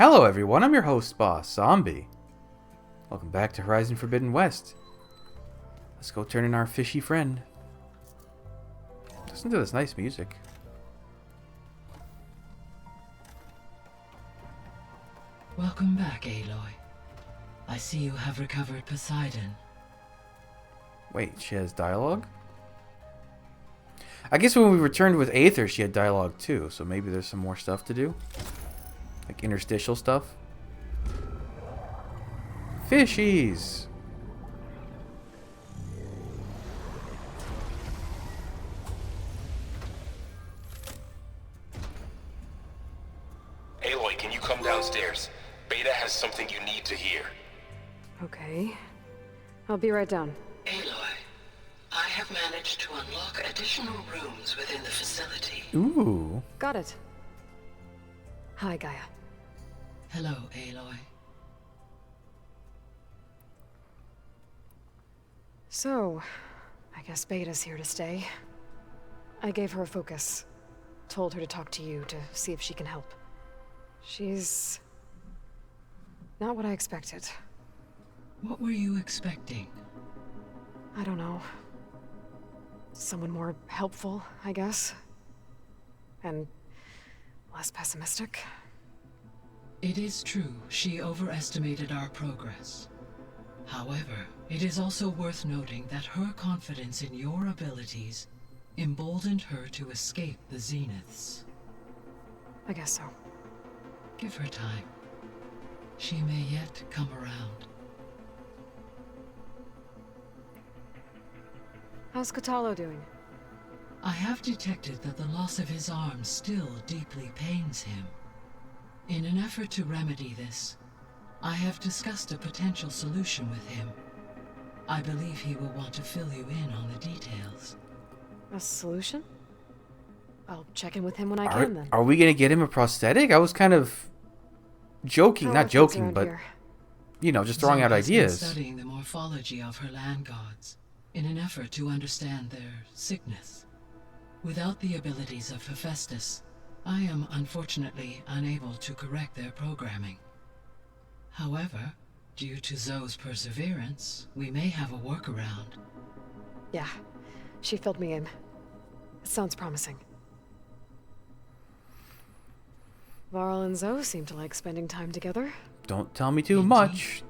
Hello everyone, I'm your host, Boss Zombie. Welcome back to Horizon Forbidden West. Let's go turn in our fishy friend. Listen to this nice music. Welcome back, Aloy. I see you have recovered Poseidon. Wait, she has dialogue? I guess when we returned with Aether, she had dialogue too, so maybe there's some more stuff to do. Like interstitial stuff. Fishies! Aloy, can you come downstairs? Beta has something you need to hear. Okay. I'll be right down. Aloy, I have managed to unlock additional rooms within the facility. Ooh. Got it. Hi, Gaia. Hello, Aloy. So, I guess Beta's here to stay. I gave her a focus. Told her to talk to you to see if she can help. She's... not what I expected. What were you expecting? I don't know. Someone more helpful, I guess. And less pessimistic. It is true, she overestimated our progress. However, it is also worth noting that her confidence in your abilities emboldened her to escape the Zeniths. I guess so. Give her time. She may yet come around. How's Kotallo doing? I have detected that the loss of his arm still deeply pains him. In an effort to remedy this, I have discussed a potential solution with him. I believe he will want to fill you in on the details. A solution? I'll check in with him when I can, then. Are we gonna get him a prosthetic? I was kind of joking, How not are things joking, around but here? you know, just throwing out Zoe has been ideas. studying the morphology of her land gods in an effort to understand their sickness. Without the abilities of Hephaestus, I am unfortunately unable to correct their programming. However, due to Zoe's perseverance, we may have a workaround. Yeah, she filled me in. It sounds promising. Varl and Zoe seem to like spending time together. Don't tell me too Indeed. much.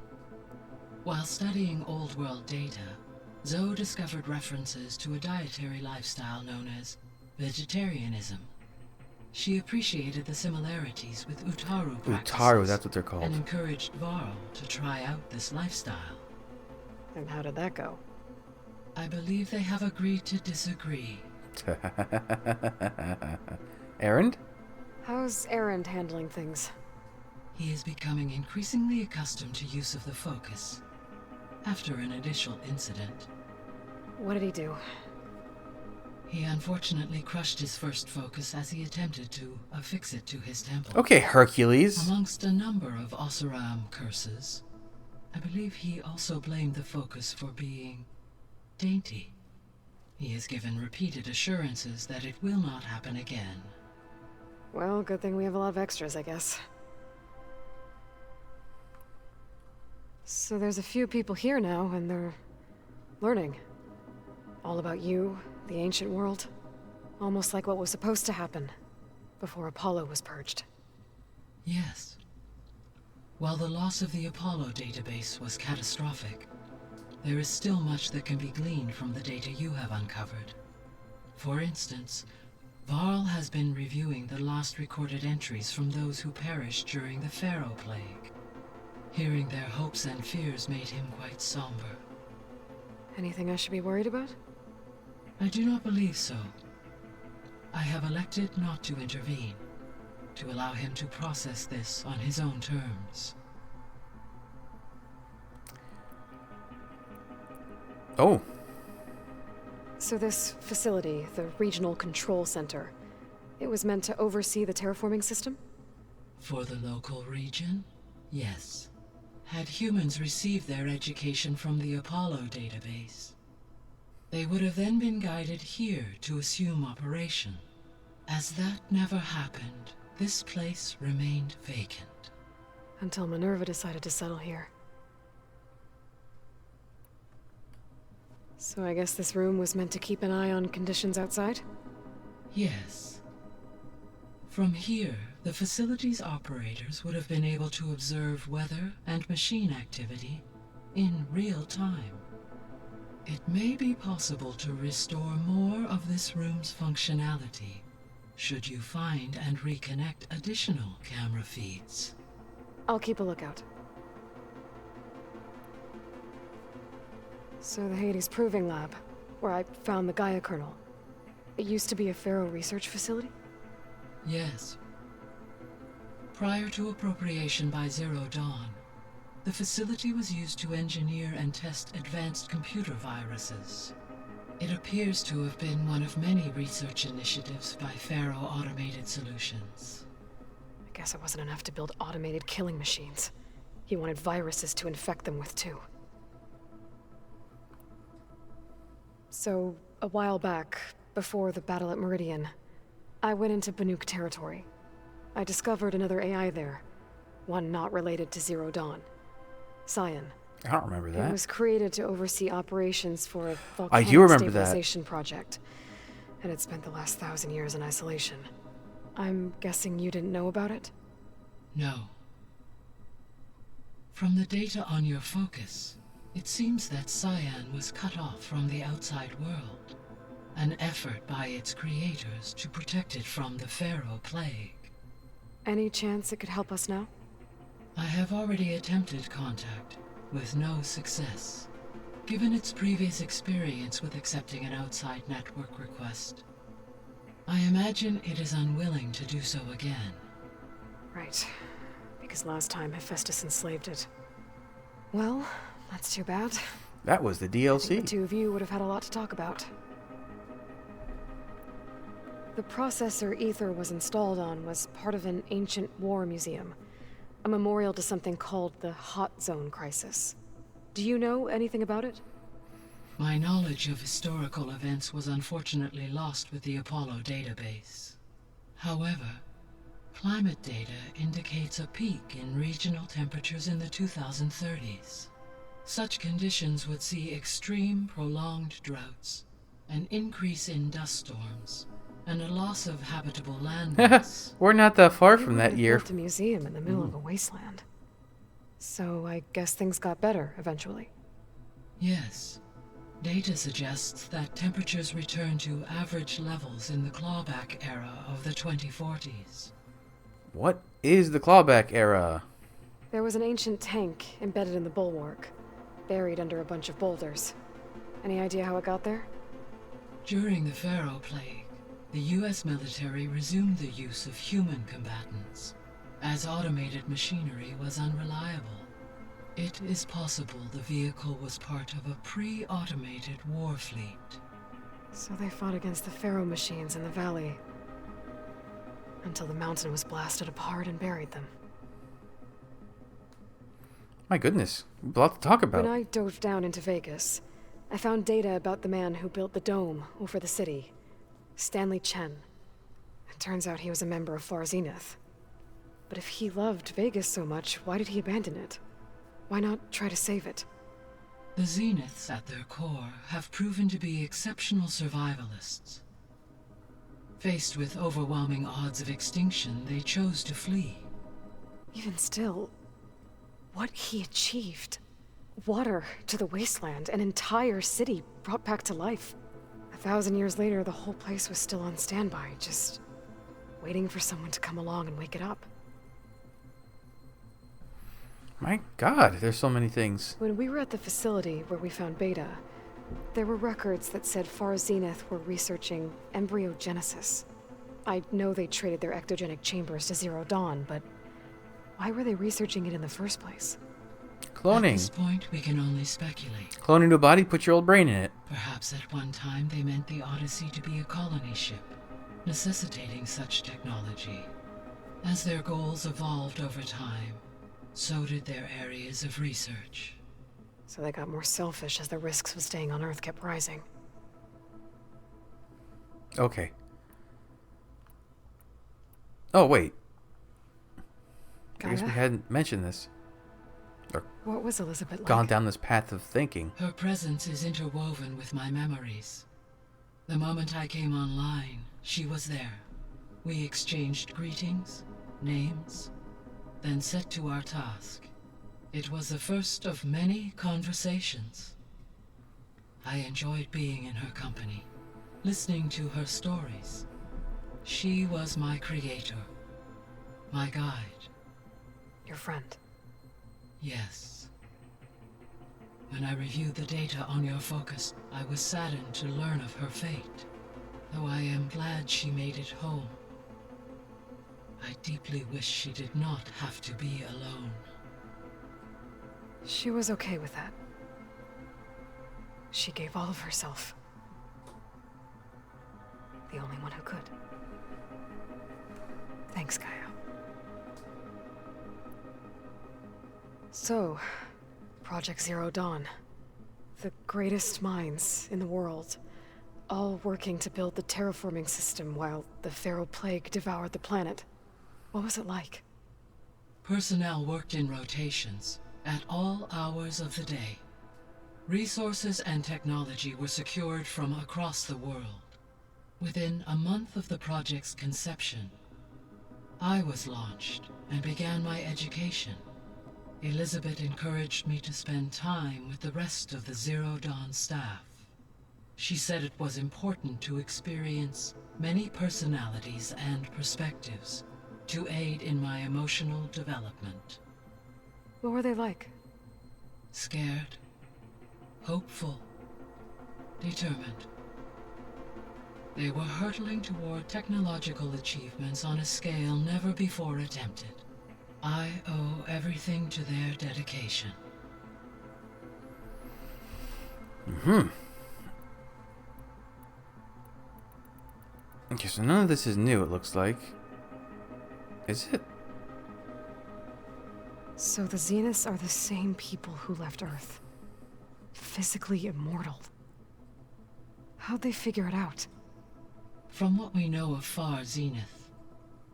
While studying Old World data, Zoe discovered references to a dietary lifestyle known as vegetarianism. She appreciated the similarities with Utaru practices Utaru, that's what they're and called. encouraged Varl to try out this lifestyle. And how did that go? I believe they have agreed to disagree. Erend? How's Erend handling things? He is becoming increasingly accustomed to use of the focus after an initial incident. What did he do? He unfortunately crushed his first focus as he attempted to affix it to his temple. Okay, Hercules. Amongst a number of Oseram curses, I believe he also blamed the focus for being dainty. He has given repeated assurances that it will not happen again. Well, good thing we have a lot of extras, I guess. So there's a few people here now, and they're learning. All about you, the ancient world. Almost like what was supposed to happen before Apollo was purged. Yes. While the loss of the Apollo database was catastrophic, there is still much that can be gleaned from the data you have uncovered. For instance, Varl has been reviewing the last recorded entries from those who perished during the Pharaoh Plague. Hearing their hopes and fears made him quite somber. Anything I should be worried about? I do not believe so. I have elected not to intervene, to allow him to process this on his own terms. Oh, So this facility, the Regional Control Center, it was meant to oversee the terraforming system? For the local region, yes. Had humans received their education from the Apollo database, they would have then been guided here to assume operation. As that never happened, this place remained vacant. Until Minerva decided to settle here. So I guess this room was meant to keep an eye on conditions outside? Yes. From here, the facility's operators would have been able to observe weather and machine activity in real time. It may be possible to restore more of this room's functionality, should you find and reconnect additional camera feeds. I'll keep a lookout. So the Hades Proving Lab, where I found the Gaia kernel. It used to be a Pharaoh research facility? Yes. Prior to appropriation by Zero Dawn, the facility was used to engineer and test advanced computer viruses. It appears to have been one of many research initiatives by Pharaoh Automated Solutions. I guess it wasn't enough to build automated killing machines. He wanted viruses to infect them with, too. So, a while back, before the battle at Meridian, I went into Banuk territory. I discovered another AI there, one not related to Zero Dawn. Cyan. I don't remember that. It was created to oversee operations for a I volcanic do remember that. stabilization project, and it spent the last 1,000 years in isolation. I'm guessing you didn't know about it? No. From the data on your focus, it seems that Cyan was cut off from the outside world, an effort by its creators to protect it from the Pharaoh Plague. Any chance it could help us now? I have already attempted contact, with no success. Given its previous experience with accepting an outside network request, I imagine it is unwilling to do so again. Right. Because last time Hephaestus enslaved it. Well, that's too bad. That was the I think DLC. the two of you would have had a lot to talk about. The processor Ether was installed on was part of an ancient war museum. A memorial to something called the Hot Zone Crisis. Do you know anything about it? My knowledge of historical events was unfortunately lost with the Apollo database. However, climate data indicates a peak in regional temperatures in the 2030s. Such conditions would see extreme, prolonged droughts, an increase in dust storms, and a loss of habitable land mass. We're not that far They from would that have year. built a museum in the middle of a wasteland. So I guess things got better eventually. Yes. Data suggests that temperatures return to average levels in the clawback era of the 2040s. What is the clawback era? There was an ancient tank embedded in the bulwark, buried under a bunch of boulders. Any idea how it got there? During the Pharaoh Plague, the US military resumed the use of human combatants, as automated machinery was unreliable. It is possible the vehicle was part of a pre-automated war fleet. So they fought against the Pharaoh machines in the valley, until the mountain was blasted apart and buried them. My goodness, a lot to talk about. When I dove down into Vegas, I found data about the man who built the dome over the city, Stanley Chen. It turns out he was a member of Far Zenith. But if he loved Vegas so much, why did he abandon it? Why not try to save it? The Zeniths at their core have proven to be exceptional survivalists. Faced with overwhelming odds of extinction, they chose to flee. Even still, what he achieved. Water to the wasteland, an entire city brought back to life. 1,000 years later, the whole place was still on standby, just waiting for someone to come along and wake it up. My God, there's so many things. When we were at the facility where we found Beta, there were records that said Far Zenith were researching embryogenesis. I know they traded their ectogenic chambers to Zero Dawn, but why were they researching it in the first place? At Cloning. this point, we can only speculate. Cloning a body, put your old brain in it. Perhaps at one time they meant the Odyssey to be a colony ship, necessitating such technology. As their goals evolved over time, so did their areas of research. So they got more selfish as the risks of staying on Earth kept rising. Okay. Oh, wait. I guess we Gaia? hadn't mentioned this. Or What was Elizabeth like? gone down this path of thinking. Her presence is interwoven with my memories. The moment I came online, she was there. We exchanged greetings, names, then set to our task. It was the first of many conversations. I enjoyed being in her company, listening to her stories. She was my creator, my guide. Your friend. Yes. When I reviewed the data on your focus, I was saddened to learn of her fate, though I am glad she made it home. I deeply wish she did not have to be alone. She was okay with that. She gave all of herself. The only one who could. Thanks, Gaia. So, Project Zero Dawn. The greatest minds in the world, all working to build the terraforming system while the Pharaoh Plague devoured the planet. What was it like? Personnel worked in rotations, at all hours of the day. Resources and technology were secured from across the world. Within a month of the project's conception, I was launched and began my education. Elizabeth encouraged me to spend time with the rest of the Zero Dawn staff. She said it was important to experience many personalities and perspectives to aid in my emotional development. What were they like? Scared, hopeful, determined. They were hurtling toward technological achievements on a scale never before attempted. I owe everything to their dedication. Okay, so none of this is new, it looks like. Is it? So the Zeniths are the same people who left Earth. Physically immortal. How'd they figure it out? From what we know of Far Zenith,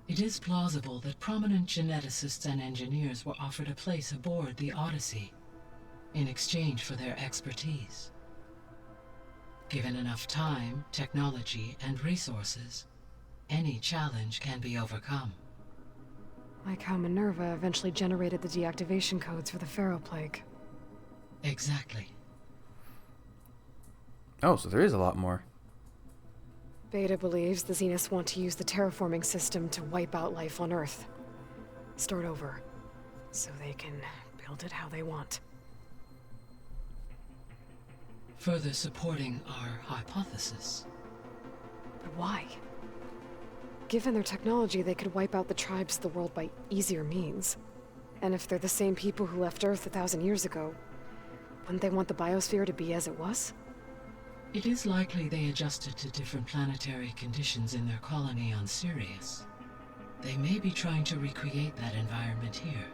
it is plausible that prominent geneticists and engineers were offered a place aboard the Odyssey in exchange for their expertise. Given enough time, technology, and resources, any challenge can be overcome. Like how Minerva eventually generated the deactivation codes for the Pharaoh Plague. Exactly. Oh, so there is a lot more. Beta believes the Zeniths want to use the terraforming system to wipe out life on Earth. Start over, so they can build it how they want. Further supporting our hypothesis. But why? Given their technology, they could wipe out the tribes of the world by easier means. And if they're the same people who left Earth 1,000 years ago, wouldn't they want the biosphere to be as it was? It is likely they adjusted to different planetary conditions in their colony on Sirius. They may be trying to recreate that environment here.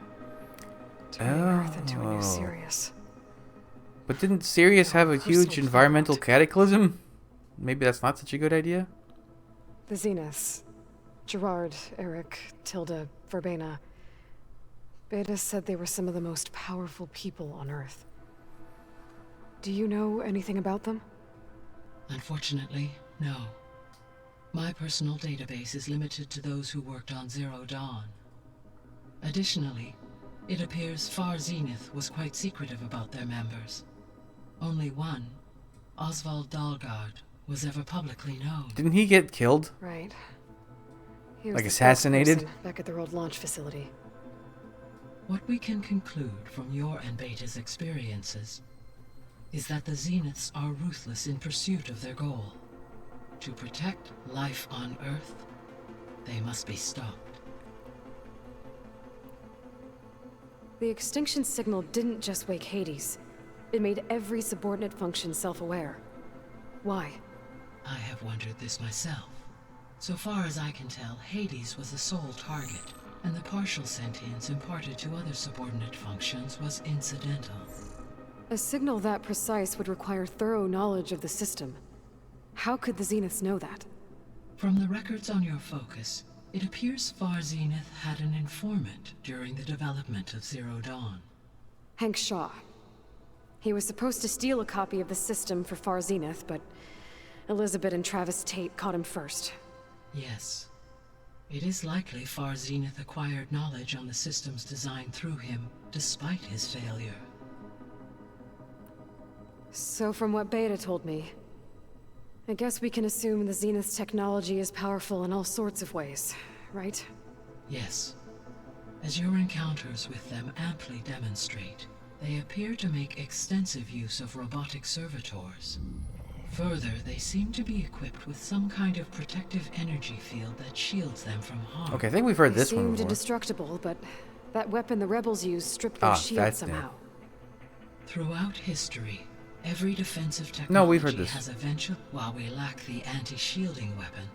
Turning Earth into a new Sirius. But didn't Sirius have a Who's huge so environmental proud? cataclysm? Maybe that's not such a good idea? The Zeniths. Gerard, Eric, Tilda, Verbena. Beta said they were some of the most powerful people on Earth. Do you know anything about them? Unfortunately, no. My personal database is limited to those who worked on Zero Dawn. Additionally, it appears Far Zenith was quite secretive about their members. Only one, Oswald Dalgard, was ever publicly known. Didn't he get killed? Right. He was Like the assassinated? spokesperson back at their old launch facility. What we can conclude from your and Beta's experiences is that the Zeniths are ruthless in pursuit of their goal. To protect life on Earth, they must be stopped. The extinction signal didn't just wake Hades. It made every subordinate function self-aware. Why? I have wondered this myself. So far as I can tell, Hades was the sole target, and the partial sentience imparted to other subordinate functions was incidental. A signal that precise would require thorough knowledge of the system. How could the Zeniths know that? From the records on your focus, It appears Far Zenith had an informant during the development of Zero Dawn. Hank Shaw. He was supposed to steal a copy of the system for Far Zenith, but Elizabeth and Travis Tate caught him first. Yes. It is likely Far Zenith acquired knowledge on the systems designed through him, despite his failure. So from what Beta told me, I guess we can assume the Zenith's technology is powerful in all sorts of ways, right? Yes. As your encounters with them amply demonstrate, they appear to make extensive use of robotic servitors. Further, they seem to be equipped with some kind of protective energy field that shields them from harm. Okay, I think we've heard this They one seemed before. indestructible, but that weapon the rebels used stripped their shield that's it. somehow. Throughout history, every defensive technology No, we've heard this. has eventually, while we lack the anti-shielding weapon,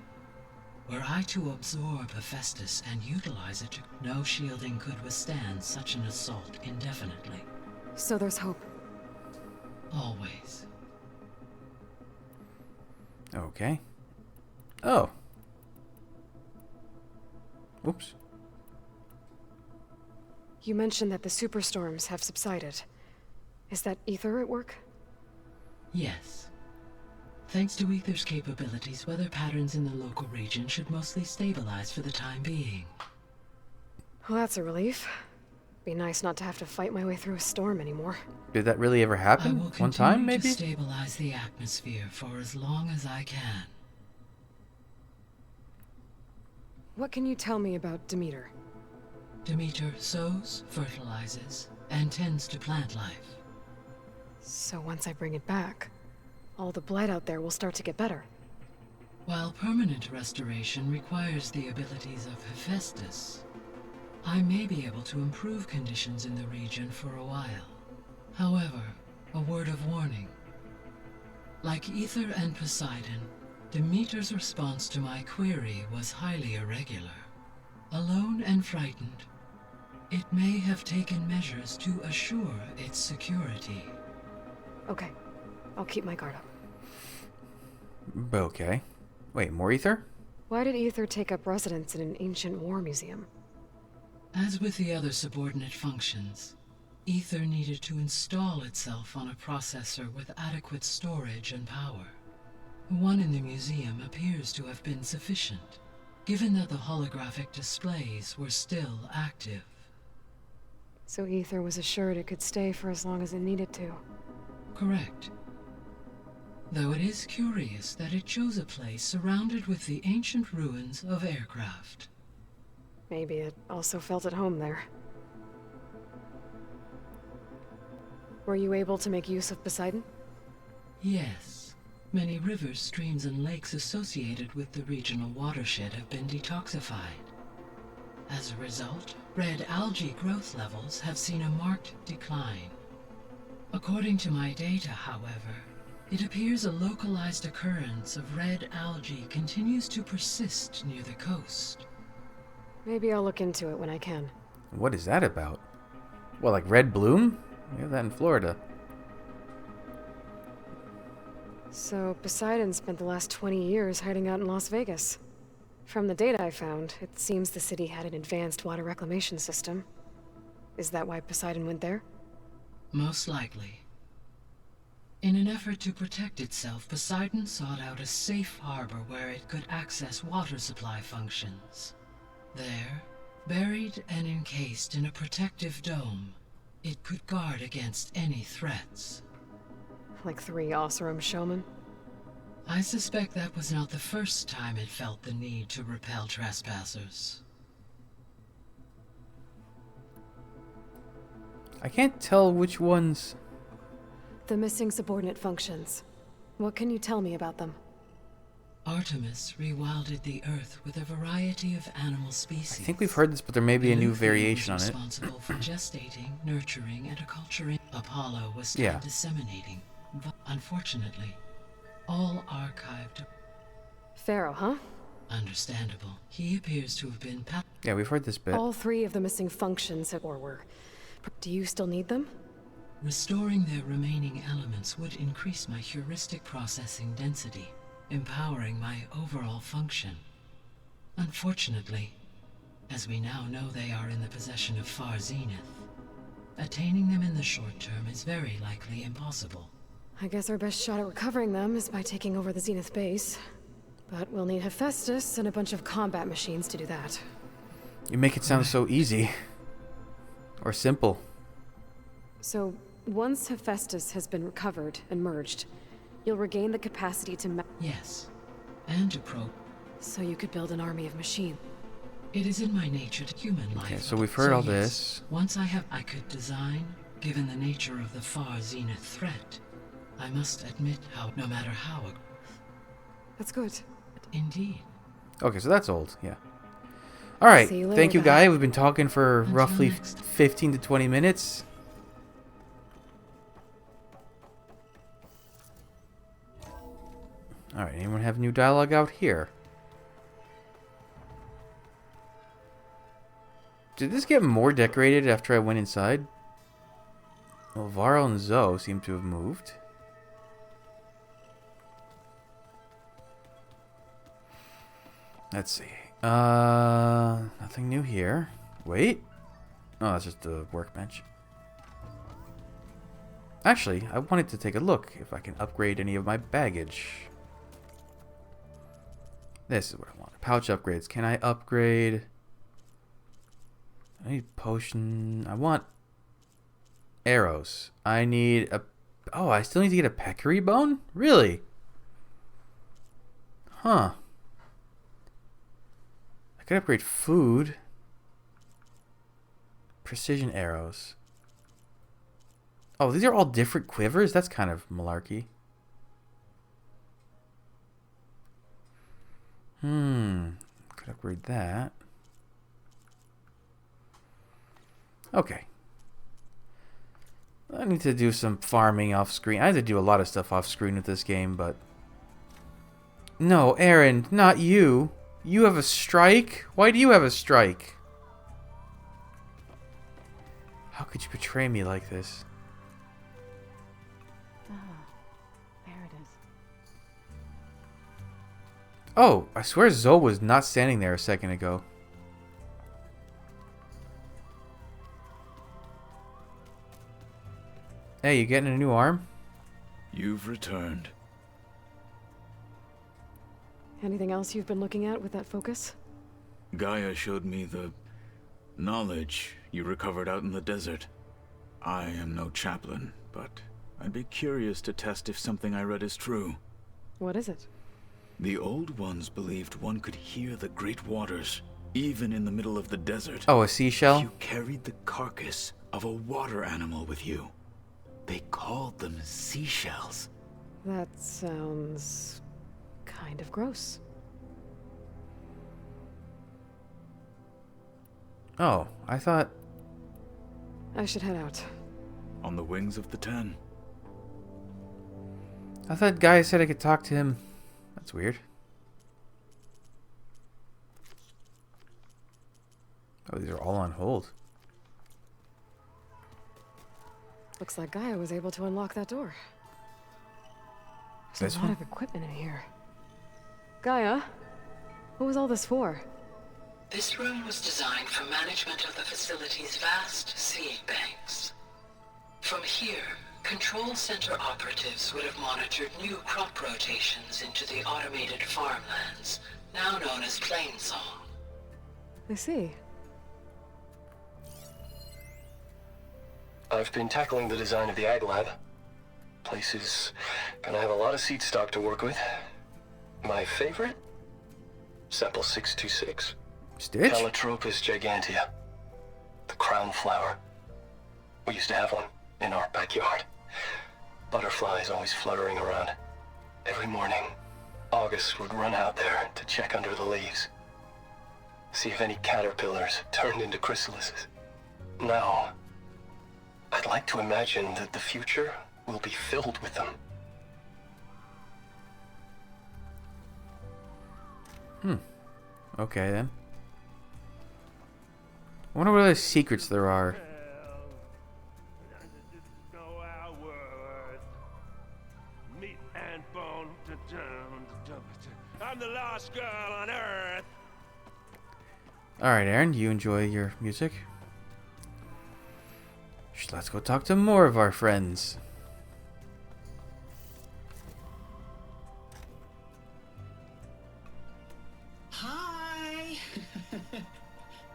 were I to absorb Hephaestus and utilize it, no shielding could withstand such an assault indefinitely. So there's hope. Always. Okay. Oh. Whoops. You mentioned that the superstorms have subsided. Is that Ether at work? Yes. Thanks to Ether's capabilities, weather patterns in the local region should mostly stabilize for the time being. Well, that's a relief. Be nice not to have to fight my way through a storm anymore. Did that really ever I happen? will One time, continue maybe? to stabilize the atmosphere for as long as I can. What can you tell me about Demeter? Demeter sows, fertilizes, and tends to plant life. So once I bring it back, all the blight out there will start to get better. While permanent restoration requires the abilities of Hephaestus, I may be able to improve conditions in the region for a while. However, a word of warning. Like Ether and Poseidon, Demeter's response to my query was highly irregular. Alone and frightened, it may have taken measures to assure its security. Okay, I'll keep my guard up. Okay. Wait, more ether? Why did Ether take up residence in an ancient war museum? As with the other subordinate functions, Ether needed to install itself on a processor with adequate storage and power. One in the museum appears to have been sufficient, given that the holographic displays were still active. So Ether was assured it could stay for as long as it needed to. Correct. Though it is curious that it chose a place surrounded with the ancient ruins of aircraft. Maybe it also felt at home there. Were you able to make use of Poseidon? Yes. Many rivers, streams, and lakes associated with the regional watershed have been detoxified. As a result, red algae growth levels have seen a marked decline. According to my data, however, it appears a localized occurrence of red algae continues to persist near the coast. Maybe I'll look into it when I can. What is that about? Well, like red bloom? We have that in Florida. So Poseidon spent the last 20 years hiding out in Las Vegas. From the data I found, it seems the city had an advanced water reclamation system. Is that why Poseidon went there? Most likely. In an effort to protect itself, Poseidon sought out a safe harbor where it could access water supply functions. There, buried and encased in a protective dome, it could guard against any threats. Like 3 Oseram showmen? I suspect that was not the first time it felt the need to repel trespassers. I can't tell which ones... The missing subordinate functions. What can you tell me about them? Artemis rewilded the Earth with a variety of animal species. I think we've heard this, but there may be a new variation on was it. responsible for gestating, nurturing, and acculturating. Apollo was Yeah. disseminating. Unfortunately, all archived. Pharaoh, huh? Understandable. He appears to have been Yeah, we've heard this bit. All 3 of the missing functions or were. Do you still need them? Restoring their remaining elements would increase my heuristic processing density, empowering my overall function. Unfortunately, as we now know they are in the possession of Far Zenith, attaining them in the short term is very likely impossible. I guess our best shot at recovering them is by taking over the Zenith base. But we'll need Hephaestus and a bunch of combat machines to do that. You make it sound so easy. Or simple. So, once Hephaestus has been recovered and merged, you'll regain the capacity to Yes, and to probe. So you could build an army of machines. It is in my nature to human life. Okay, so we've heard all yes, this. Once I could design, given the nature of the Far Zenith threat. I must admit how, no matter how... That's good. Indeed. Okay, so that's old, yeah. Alright, See you thank you, later, Guy. We've been talking for Until roughly next. 15 to 20 minutes. Alright, anyone have new dialogue out here? Did this get more decorated after I went inside? Well, Varl and Zoe seem to have moved. Let's see. Nothing new here. Wait. Oh, that's just a workbench. Actually, I wanted to take a look if I can upgrade any of my baggage. This is what I want. Pouch upgrades. Can I upgrade? I need potion. I want arrows. I need a... Oh, I still need to get a peccary bone? Really? Huh. I could upgrade food. Precision arrows. Oh, these are all different quivers? That's kind of malarkey. Could upgrade that. Okay. I need to do some farming off screen. I had to do a lot of stuff off screen with this game, but... No, Aaron, not you. You have a strike? Why do you have a strike? How could you betray me like this? There it is. Oh, I swear Zoe was not standing there a second ago. Hey, you getting a new arm? You've returned. Anything else you've been looking at with that focus? Gaia showed me the knowledge you recovered out in the desert. I am no chaplain, but I'd be curious to test if something I read is true. What is it? The old ones believed one could hear the great waters, even in the middle of the desert. Oh, a seashell? You carried the carcass of a water animal with you. They called them seashells. That sounds... kind of gross. Oh, I thought... I should head out. On the wings of the 10. I thought Guy said I could talk to him. That's weird. Oh, these are all on hold. Looks like Gaia was able to unlock that door. There's This a lot one? of equipment in here. Gaia? What was all this for? This room was designed for management of the facility's vast seed banks. From here, Control Center operatives would have monitored new crop rotations into the automated farmlands, now known as Plainsong. I see. I've been tackling the design of the Ag Lab. Place is gonna have a lot of seed stock to work with. My favorite? Sample 626. Stitch? Calotropis gigantea. The crown flower. We used to have one in our backyard. Butterflies always fluttering around. Every morning, August would run out there to check under the leaves. See if any caterpillars turned into chrysalises. Now, I'd like to imagine that the future will be filled with them. Okay, then. I wonder what other secrets there are. Know our worth. Meat and bone. I'm the last girl on earth. Alright, Aaron, you enjoy your music? Let's go talk to more of our friends. Hi!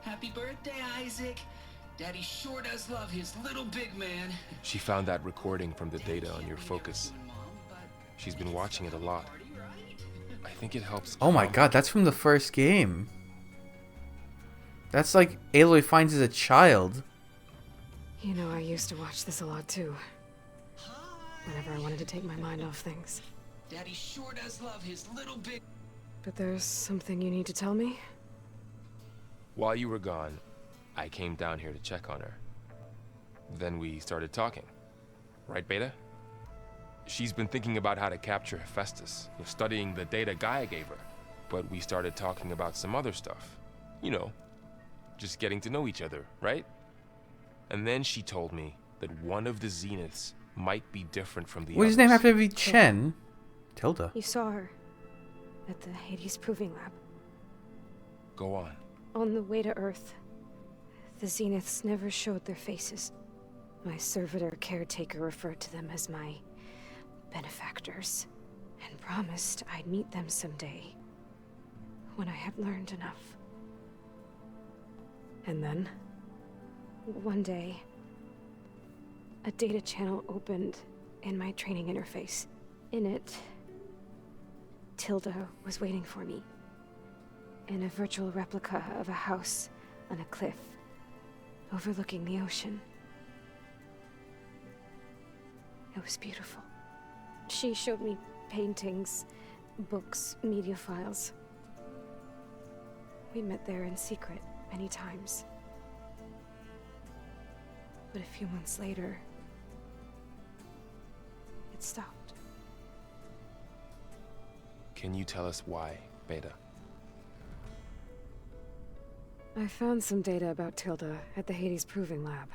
Happy birthday, Isaac. Daddy sure does love his little big man. She found that recording from the data on your focus. She's been watching it a lot. I think it helps. Oh my god, that's from the first game. That's like Aloy finds as a child. You know, I used to watch this a lot too. Whenever I wanted to take my mind off things. Daddy sure does love his little big... But there's something you need to tell me? While you were gone, I came down here to check on her. Then we started talking. Right, Beta? She's been thinking about how to capture Hephaestus, studying the data Gaia gave her. But we started talking about some other stuff. You know, just getting to know each other, right? And then she told me that one of the Zeniths might be different from the What does others. his name have to be? Chen? Tilda. You saw her at the Hades Proving Lab. Go on. On the way to Earth, the Zeniths never showed their faces. My servitor caretaker referred to them as my benefactors, and promised I'd meet them someday, when I had learned enough. And then, one day, a data channel opened in my training interface. In it, Tilda was waiting for me, in a virtual replica of a house on a cliff, overlooking the ocean. It was beautiful. She showed me paintings, books, media files. We met there in secret many times. But a few months later, it stopped. Can you tell us why, Beta? I found some data about Tilda at the Hades Proving Lab.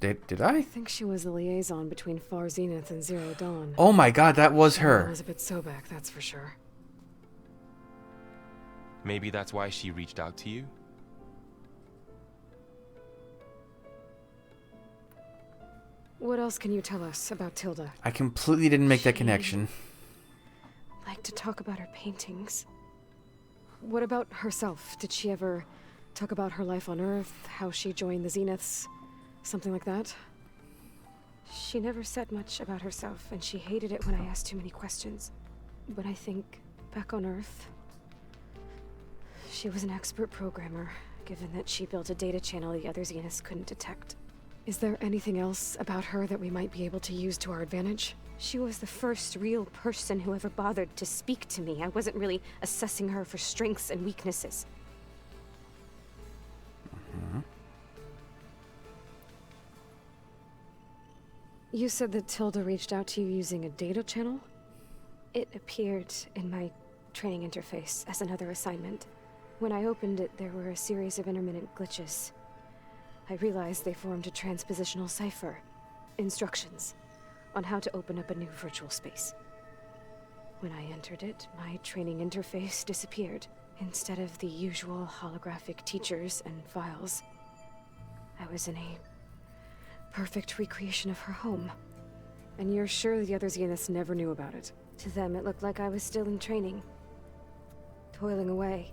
Did I I? think she was the liaison between Far Zenith and Zero Dawn. Oh my god, that was her. Elizabeth Sobek, that's for sure. Maybe that's why she reached out to you? What else can you tell us about Tilda? I completely didn't make that connection. Like to talk about her paintings. What about herself? Did she ever talk about her life on Earth, how she joined the Zeniths, something like that? She never said much about herself, and she hated it when I asked too many questions. But I think, back on Earth, she was an expert programmer, given that she built a data channel the other Zeniths couldn't detect. Is there anything else about her that we might be able to use to our advantage? She was the first real person who ever bothered to speak to me. I wasn't really assessing her for strengths and weaknesses. You said that Tilda reached out to you using a data channel? It appeared in my training interface as another assignment. When I opened it, there were a series of intermittent glitches. I realized they formed a transpositional cipher. Instructions on how to open up a new virtual space. When I entered it, my training interface disappeared. Instead of the usual holographic teachers and files, I was in a perfect recreation of her home. And you're sure the other Zeniths never knew about it? To them, it looked like I was still in training. Toiling away.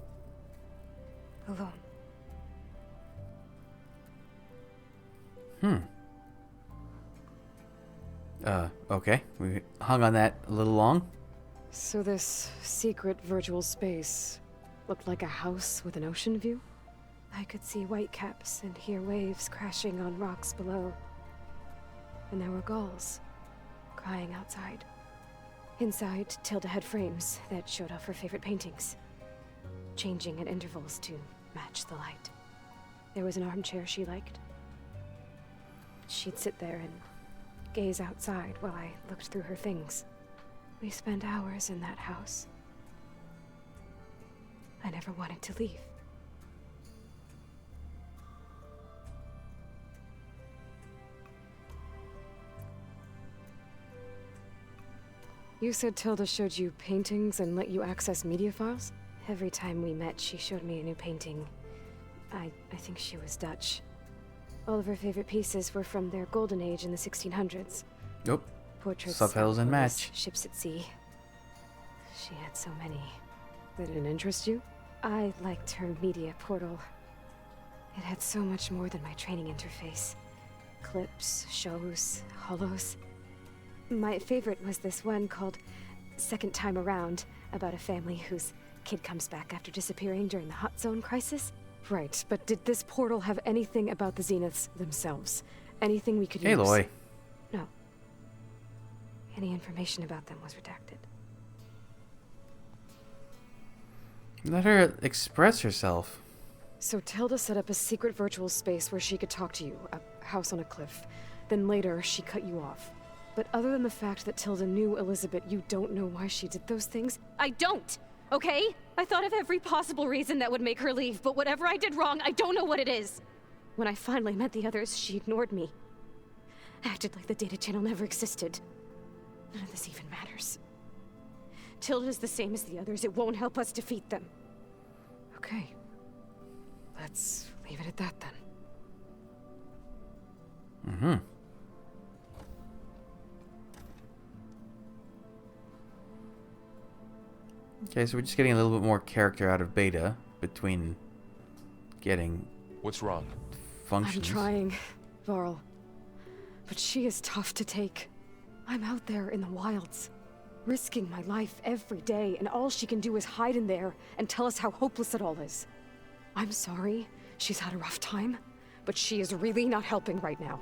Alone. Okay. We hung on that a little long. So this secret virtual space looked like a house with an ocean view? I could see whitecaps and hear waves crashing on rocks below. And there were gulls crying outside. Inside, Tilda had frames that showed off her favorite paintings, changing at intervals to match the light. There was an armchair she liked. She'd sit there and gaze outside while I looked through her things. We spent hours in that house. I never wanted to leave. You said Tilda showed you paintings and let you access media files? Every time we met, she showed me a new painting. I think she was Dutch. All of her favorite pieces were from their golden age in the 1600s. Nope. Portraits, Subtitles and photos, match. ships at sea. She had so many. That didn't interest you? I liked her media portal. It had so much more than my training interface. Clips, shows, holos. My favorite was this one called Second Time Around, about a family whose kid comes back after disappearing during the Hot Zone crisis. Right, but did this portal have anything about the Zeniths themselves? Anything we could use? Aloy. No. Any information about them was redacted. Let her express herself. So Tilda set up a secret virtual space where she could talk to you, a house on a cliff. Then later, she cut you off. But other than the fact that Tilda knew Elizabeth, you don't know why she did those things? I don't! Okay? I thought of every possible reason that would make her leave, but whatever I did wrong, I don't know what it is. When I finally met the others, she ignored me. Acted like the data channel never existed. None of this even matters. Tilda's the same as the others. It won't help us defeat them. Okay. Let's leave it at that then. Mm-hmm. Okay, so we're just getting a little bit more character out of Beta between getting What's wrong? functions. I'm trying, Varl. But she is tough to take. I'm out there in the wilds, risking my life every day, and all she can do is hide in there and tell us how hopeless it all is. I'm sorry, she's had a rough time, but she is really not helping right now.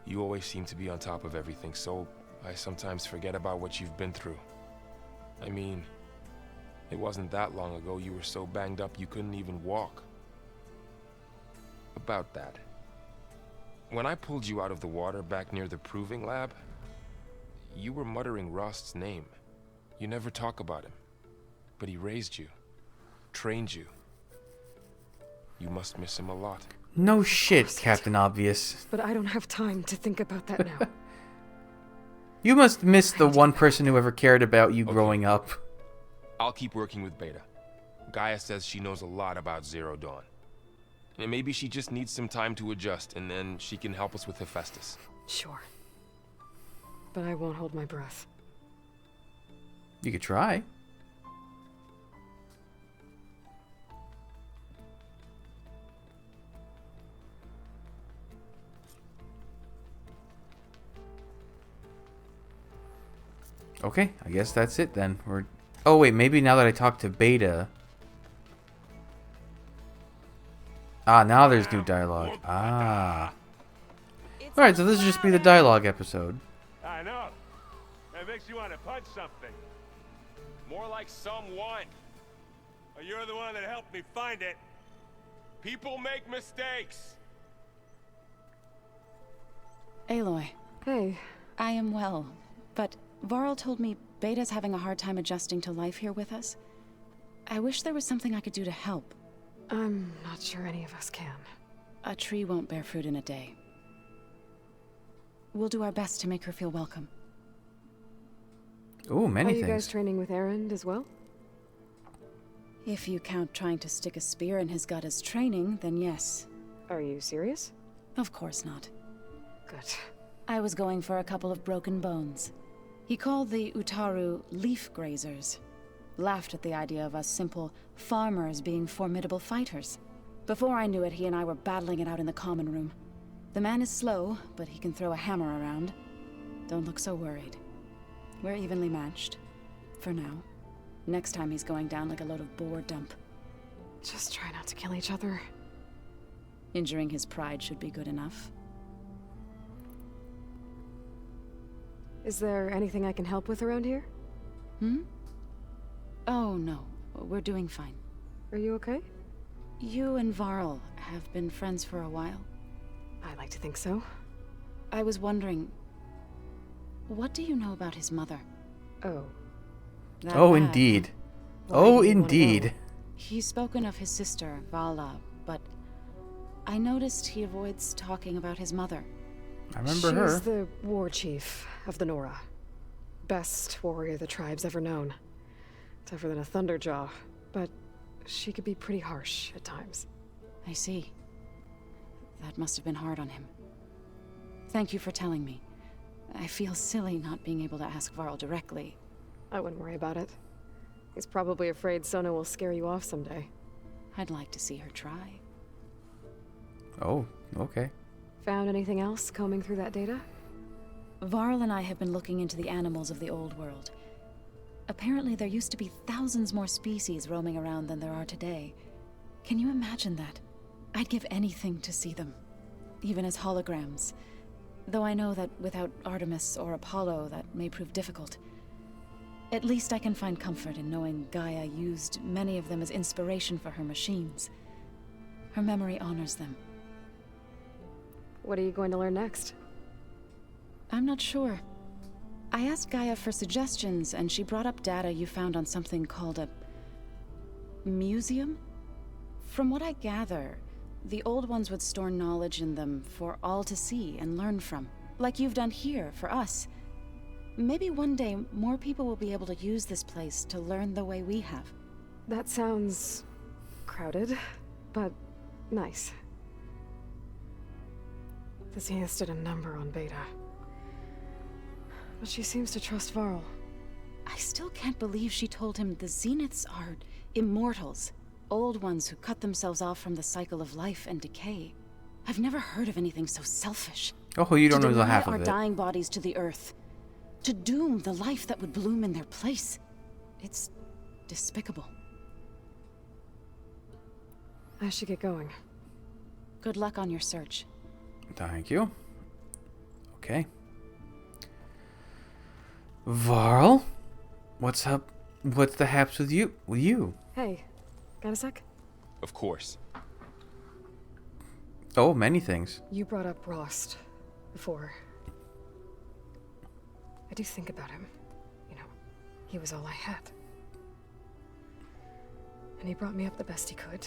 You always seem to be on top of everything, so I sometimes forget about what you've been through. I mean, it wasn't that long ago you were so banged up you couldn't even walk. About that. When I pulled you out of the water back near the proving lab, you were muttering Rost's name. You never talk about him. But he raised you, trained you. You must miss him a lot. No shit, Captain Obvious. But I don't have time to think about that now. You must miss the one person who ever cared about you growing up. I'll keep working with Beta. Gaia says she knows a lot about Zero Dawn. And maybe she just needs some time to adjust, and then she can help us with Hephaestus. Sure. But I won't hold my breath. You could try. Okay, I guess that's it then. Oh wait, maybe now that I talk to Beta. Ah, now there's new dialogue. Ah. Alright, so this will just be the dialogue episode. I know. That makes you want to punch something. More like someone. Well, you're the one that helped me find it. People make mistakes. Aloy, Hey, I am well, but Varl told me Beta's having a hard time adjusting to life here with us. I wish there was something I could do to help. I'm not sure any of us can. A tree won't bear fruit in a day. We'll do our best to make her feel welcome. Ooh, many Are you things. guys training with Erend as well? If you count trying to stick a spear in his gut as training, then yes. Are you serious? Of course not. Good. I was going for a couple of broken bones. He called the Utaru leaf grazers. Laughed at the idea of us simple farmers being formidable fighters. Before I knew it, he and I were battling it out in the common room. The man is slow, but he can throw a hammer around. Don't look so worried. We're evenly matched. For now. Next time he's going down like a load of boar dump. Just try not to kill each other. Injuring his pride should be good enough. Is there anything I can help with around here? Oh, no. We're doing fine. Are you okay? You and Varl have been friends for a while. I like to think so. I was wondering, what do you know about his mother? Oh. That Oh, bad, indeed. Why Oh, do you wanna indeed. know? He's spoken of his sister, Vala, but I noticed he avoids talking about his mother. I remember She's her. the war chief of the Nora. Best warrior the tribe's ever known. Tougher than a Thunderjaw. But she could be pretty harsh at times. I see. That must have been hard on him. Thank you for telling me. I feel silly not being able to ask Varl directly. I wouldn't worry about it. He's probably afraid Sona will scare you off someday. I'd like to see her try. Oh, okay. Found anything else combing through that data? Varl and I have been looking into the animals of the old world. Apparently there used to be thousands more species roaming around than there are today. Can you imagine that? I'd give anything to see them, even as holograms. Though I know that without Artemis or Apollo, that may prove difficult. At least I can find comfort in knowing Gaia used many of them as inspiration for her machines. Her memory honors them. What are you going to learn next? I'm not sure. I asked Gaia for suggestions, and she brought up data you found on something called a museum? From what I gather, the old ones would store knowledge in them for all to see and learn from, like you've done here for us. Maybe one day more people will be able to use this place to learn the way we have. That sounds crowded, but nice. The Zeniths did a number on Beta. But she seems to trust Varl. I still can't believe she told him the Zeniths are immortals. Old ones who cut themselves off from the cycle of life and decay. I've never heard of anything so selfish. Oh, you don't know the half our of it. dying bodies to the earth. To doom the life that would bloom in their place. It's despicable. I should get going. Good luck on your search. Thank you. Okay. Varl? What's up? What's the haps with you? Hey, got a sec? Of course. Oh, many things. You brought up Rost before. I do think about him. You know, he was all I had. And he brought me up the best he could.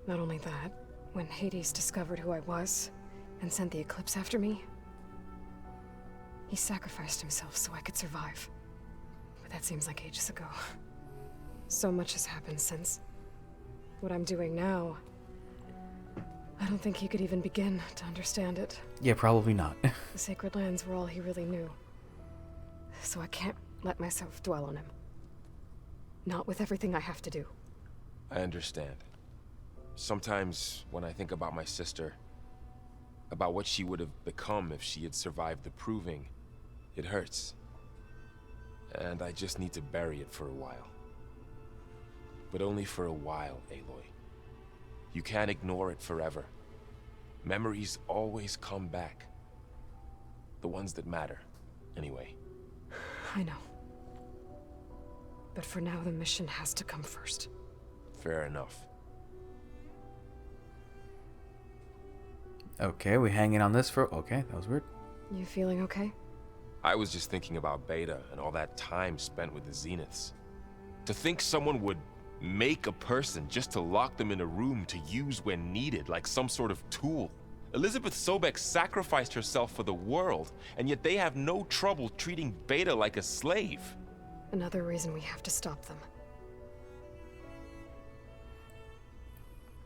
Not only that, when Hades discovered who I was and sent the Eclipse after me, he sacrificed himself so I could survive. But that seems like ages ago. So much has happened since. What I'm doing now, I don't think he could even begin to understand it. Yeah, probably not. The Sacred Lands were all he really knew. So I can't let myself dwell on him. Not with everything I have to do. I understand. Sometimes when I think about my sister, about what she would have become if she had survived the Proving, it hurts. And I just need to bury it for a while. But only for a while, Aloy. You can't ignore it forever. Memories always come back. The ones that matter, anyway. I know. But for now, the mission has to come first. Fair enough. Okay, we hanging on this for... Okay, that was weird. You feeling okay? I was just thinking about Beta and all that time spent with the Zeniths. To think someone would make a person just to lock them in a room to use when needed, like some sort of tool. Elizabeth Sobek sacrificed herself for the world, and yet they have no trouble treating Beta like a slave. Another reason we have to stop them.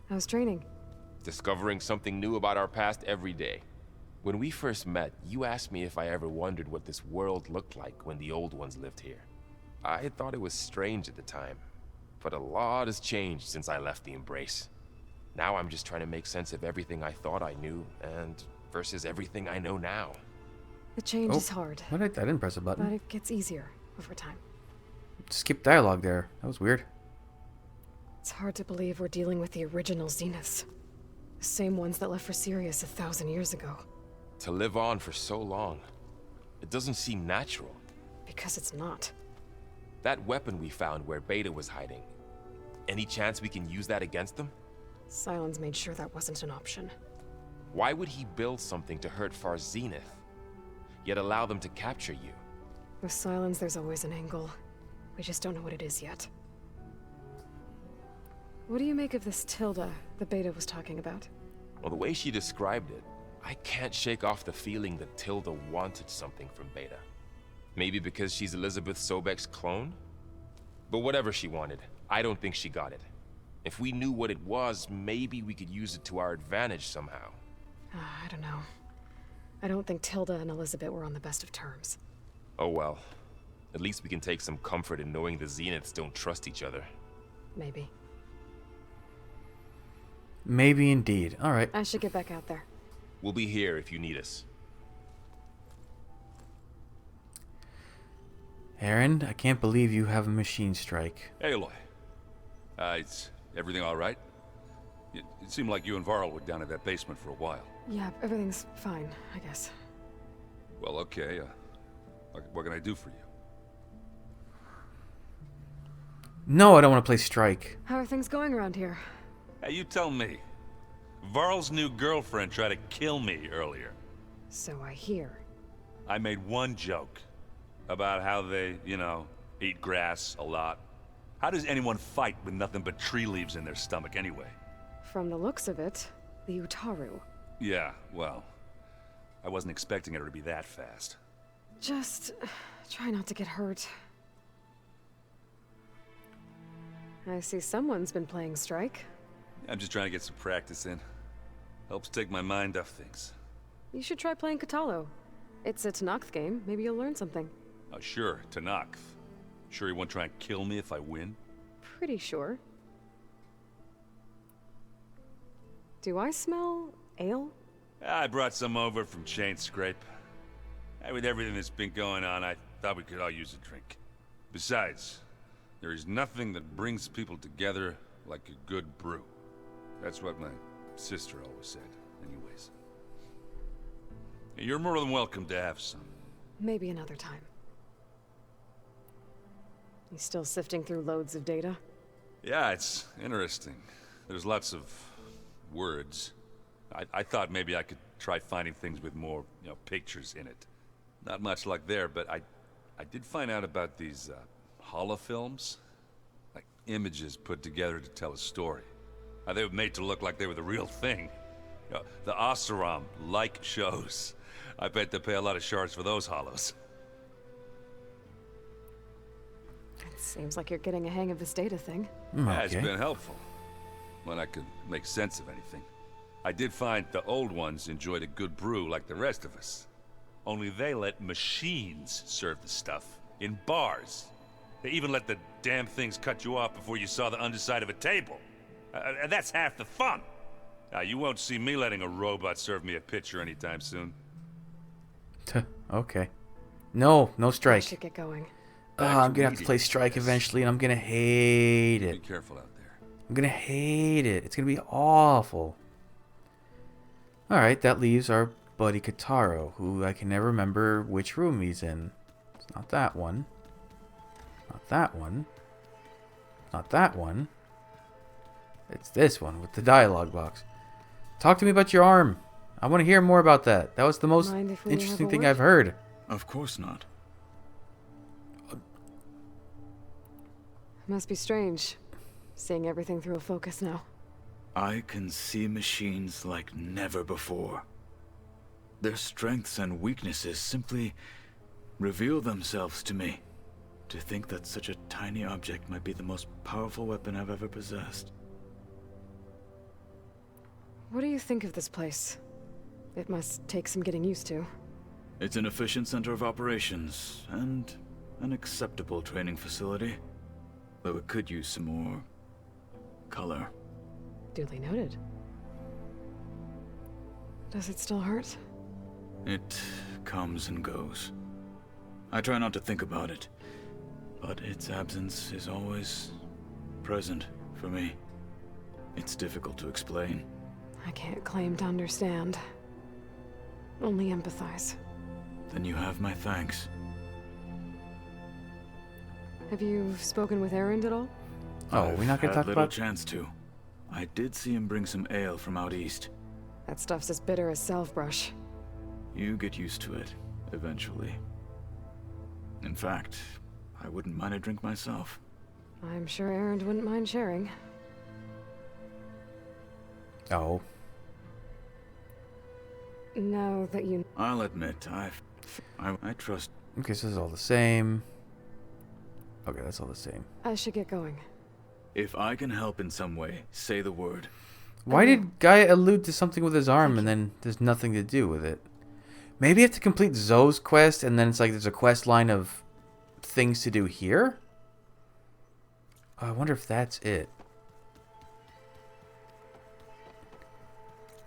How's training? Discovering something new about our past every day. When we first met, you asked me if I ever wondered what this world looked like when the old ones lived here. I thought it was strange at the time, but a lot has changed since I left the Embrace. Now I'm just trying to make sense of everything I thought I knew, and versus everything I know now. The change is hard. What? I didn't press a button. But it gets easier over time. Skip dialogue there. That was weird. It's hard to believe we're dealing with the original Zeniths. The same ones that left for Sirius 1,000 years ago. To live on for so long, it doesn't seem natural. Because it's not. That weapon we found where Beta was hiding, any chance we can use that against them? Sylens made sure that wasn't an option. Why would he build something to hurt Far Zenith, yet allow them to capture you? With Sylens, there's always an angle. We just don't know what it is yet. What do you make of this Tilda that Beta was talking about? Well, the way she described it, I can't shake off the feeling that Tilda wanted something from Beta. Maybe because she's Elizabeth Sobek's clone? But whatever she wanted, I don't think she got it. If we knew what it was, maybe we could use it to our advantage somehow. I don't know. I don't think Tilda and Elizabeth were on the best of terms. Oh well. At least we can take some comfort in knowing the Zeniths don't trust each other. Maybe. Maybe indeed. All right. I should get back out there. We'll be here if you need us. Aaron, I can't believe you have a machine strike. Aloy. Is everything all right? It seemed like you and Varl were down at that basement for a while. Yeah, everything's fine, I guess. Well, okay. What can I do for you? No, I don't want to play Strike. How are things going around here? Hey, you tell me. Varl's new girlfriend tried to kill me earlier. So I hear. I made one joke about how they, eat grass a lot. How does anyone fight with nothing but tree leaves in their stomach anyway? From the looks of it, the Utaru. Yeah, well, I wasn't expecting her to be that fast. Just try not to get hurt. I see someone's been playing Strike. I'm just trying to get some practice in. Helps take my mind off things. You should try playing Katalo. It's a Tenakth game. Maybe you'll learn something. Oh, sure, Tenakth. Sure he won't try and kill me if I win? Pretty sure. Do I smell ale? I brought some over from Chain Scrape. With everything that's been going on, I thought we could all use a drink. Besides, there is nothing that brings people together like a good brew. That's what my sister always said, anyways. You're more than welcome to have some. Maybe another time. You still sifting through loads of data? Yeah, it's interesting. There's lots of words. I thought maybe I could try finding things with more, pictures in it. Not much luck there, but I did find out about these holofilms. Like images put together to tell a story. They were made to look like they were the real thing. The Oseram-like shows. I bet they pay a lot of shards for those hollows. It seems like you're getting a hang of this data thing. Yeah, it's been helpful. When I could make sense of anything. I did find the old ones enjoyed a good brew like the rest of us. Only they let machines serve the stuff in bars. They even let the damn things cut you off before you saw the underside of a table. And that's half the fun. You won't see me letting a robot serve me a pitcher anytime soon. Okay. No I Strike. should get going. I'm gonna have to play Strike eventually, and I'm gonna hate it. Be careful out there. I'm gonna hate it. It's gonna be awful. Alright, that leaves our buddy Kataro, who I can never remember which room he's in. It's not that one. Not that one. Not that one. It's this one with the dialogue box. Talk to me about your arm. I want to hear more about that. That was the most Mind if we interesting have a thing word? I've heard. Of course not. Must be strange, seeing everything through a focus now. I can see machines like never before. Their strengths and weaknesses simply reveal themselves to me. To think that such a tiny object might be the most powerful weapon I've ever possessed. What do you think of this place? It must take some getting used to. It's an efficient center of operations, and an acceptable training facility. Though it could use some more color. Duly noted. Does it still hurt? It comes and goes. I try not to think about it, but its absence is always present for me. It's difficult to explain. I can't claim to understand. Only empathize. Then you have my thanks. Have you spoken with Erend at all? Oh, we're not gonna talk I've had little about... chance to. I did see him bring some ale from out east. That stuff's as bitter as salve-brush. You get used to it, eventually. In fact, I wouldn't mind a drink myself. I'm sure Erend wouldn't mind sharing. Oh. Now that you... I'll admit, I trust... Okay, so this is all the same. Okay, that's all the same. I should get going. If I can help in some way, say the word. Why did Guy allude to something with his arm and then there's nothing to do with it? Maybe you have to complete Zoe's quest and then it's like there's a quest line of things to do here? Oh, I wonder if that's it.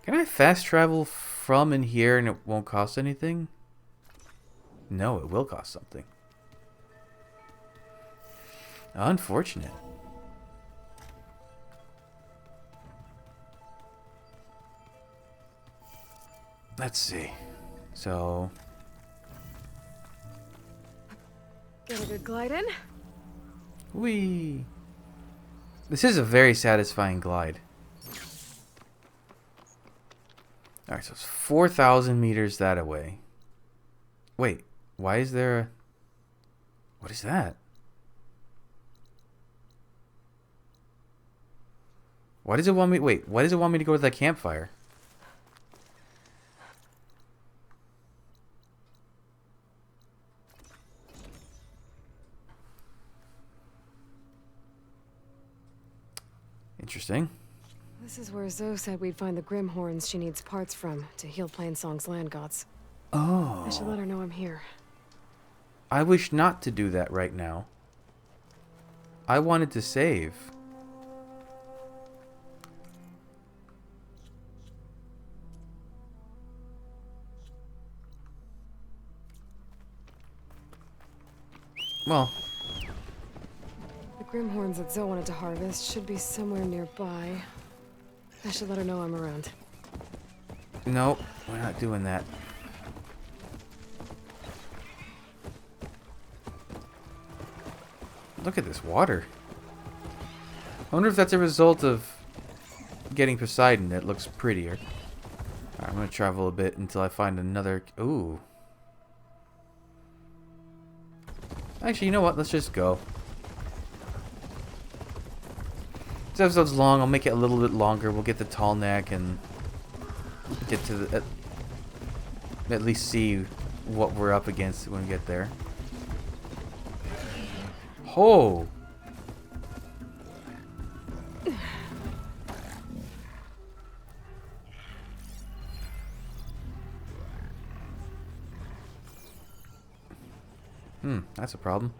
Can I fast travel from in here and it won't cost anything? No, it will cost something. Unfortunate. Let's see. So... Get a good glide in. Whee! This is a very satisfying glide. Alright, so it's 4,000 meters that away. Wait, why is there a... What is that? Why does it want me... Wait, why does it want me to go to that campfire? Interesting. This is where Zoe said we'd find the Grimhorns she needs parts from to heal Plainsong's land gods. Oh. I should let her know I'm here. I wish not to do that right now. I wanted to save. Well... The Grimhorns that Zoe wanted to harvest should be somewhere nearby. I should let her know I'm around. Nope, we're not doing that. Look at this water. I wonder if that's a result of getting Poseidon. It looks prettier. Alright, I'm going to travel a bit until I find another... Ooh. Actually, you know what? Let's just go. This episode's long. I'll make it a little bit longer. We'll get the tall neck and get to the... at least see what we're up against when we get there. Oh! That's a problem.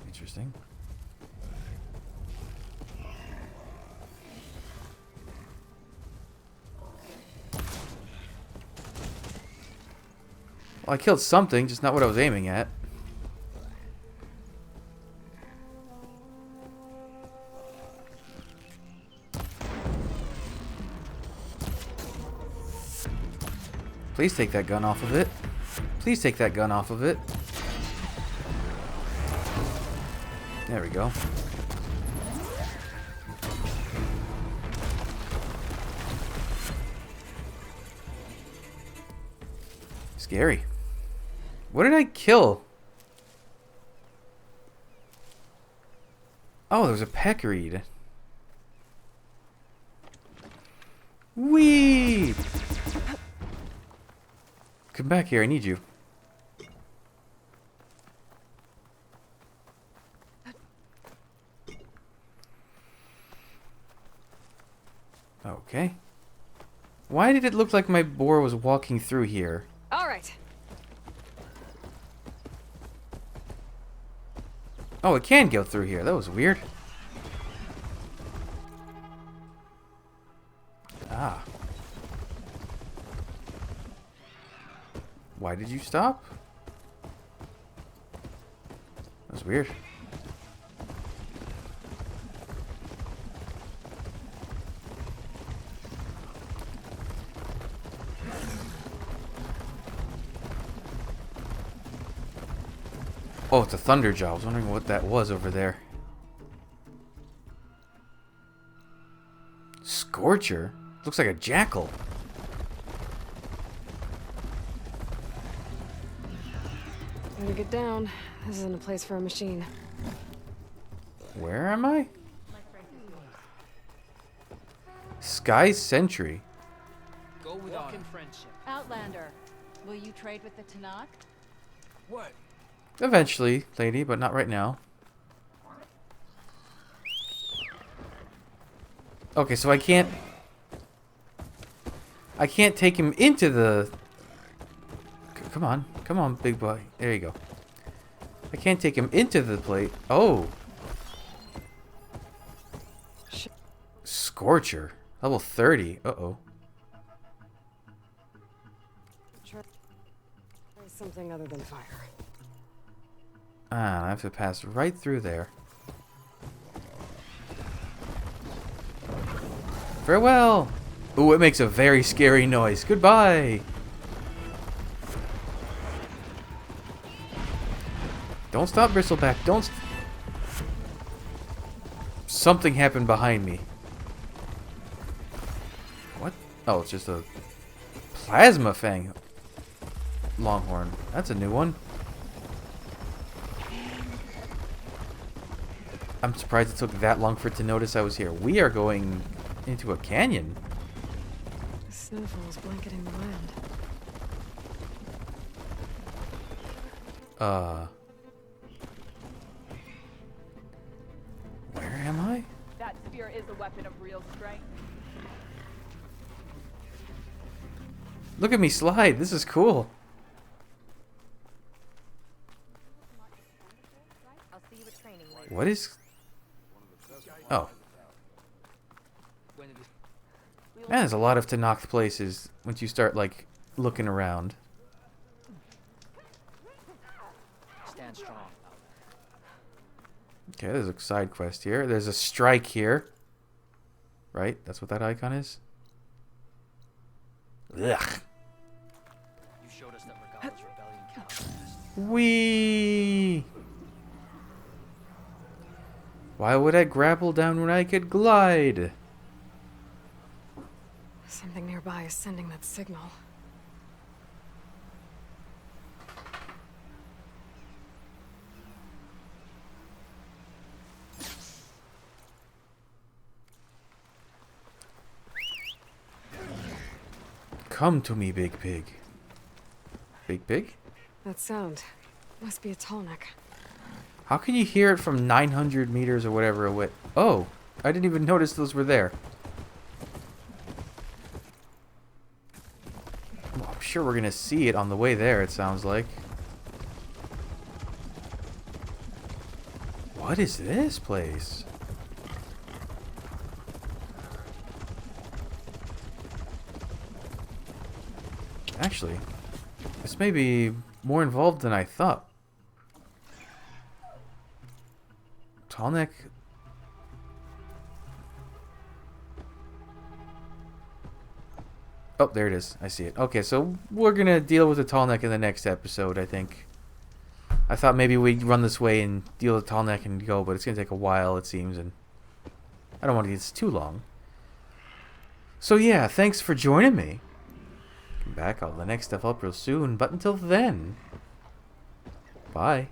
Interesting. Well, I killed something, just not what I was aiming at. Please take that gun off of it. Please take that gun off of it. There we go. Scary. What did I kill? Oh, there was a peccary. Whee! Come back here, I need you. Okay. Why did it look like my boar was walking through here? All right. Oh, it can go through here. That was weird. Ah. Why did you stop? That was weird. Oh, it's a Thunderjaw. I was wondering what that was over there. Scorcher? Looks like a jackal. Better get down. This isn't a place for a machine. Where am I? Sky Sentry. Go with Walk in friendship. Outlander, will you trade with the Tanakh? What? Eventually, lady, but not right now. Okay, so I can't take him into the... Come on, big boy. There you go. I can't take him into the plate. Oh. Scorcher. Level 30. Uh-oh. Try something other than fire. Ah, I have to pass right through there. Farewell! Ooh, it makes a very scary noise. Goodbye! Don't stop, Bristleback. Don't... Something happened behind me. What? Oh, it's just a plasma fang. Longhorn. That's a new one. I'm surprised it took that long for it to notice I was here. We are going into a canyon. The snowfall's blanketing the land. Where am I? That spear is a weapon of real strength. Look at me slide. This is cool. What is... Oh. Man, there's a lot of Tanakh places once you start, like, looking around. Stand strong. Okay, there's a side quest here. There's a strike here. Right? That's what that icon is? Ugh. You showed us that Regalla's rebellion cannot last. Whee! Why would I grapple down when I could glide? Something nearby is sending that signal. Come to me, Big Pig. Big Pig? That sound must be a Tallneck. How can you hear it from 900 meters or whatever away? Oh, I didn't even notice those were there. Well, I'm sure we're going to see it on the way there, it sounds like. What is this place? Actually, this may be more involved than I thought. Tallneck. Oh, there it is. I see it. Okay, so we're going to deal with the Tallneck in the next episode, I think. I thought maybe we'd run this way and deal with Tallneck and go, but it's going to take a while, it seems, and I don't want to get this too long. So yeah, thanks for joining me. Come back, I'll have the next stuff up real soon, but until then, bye.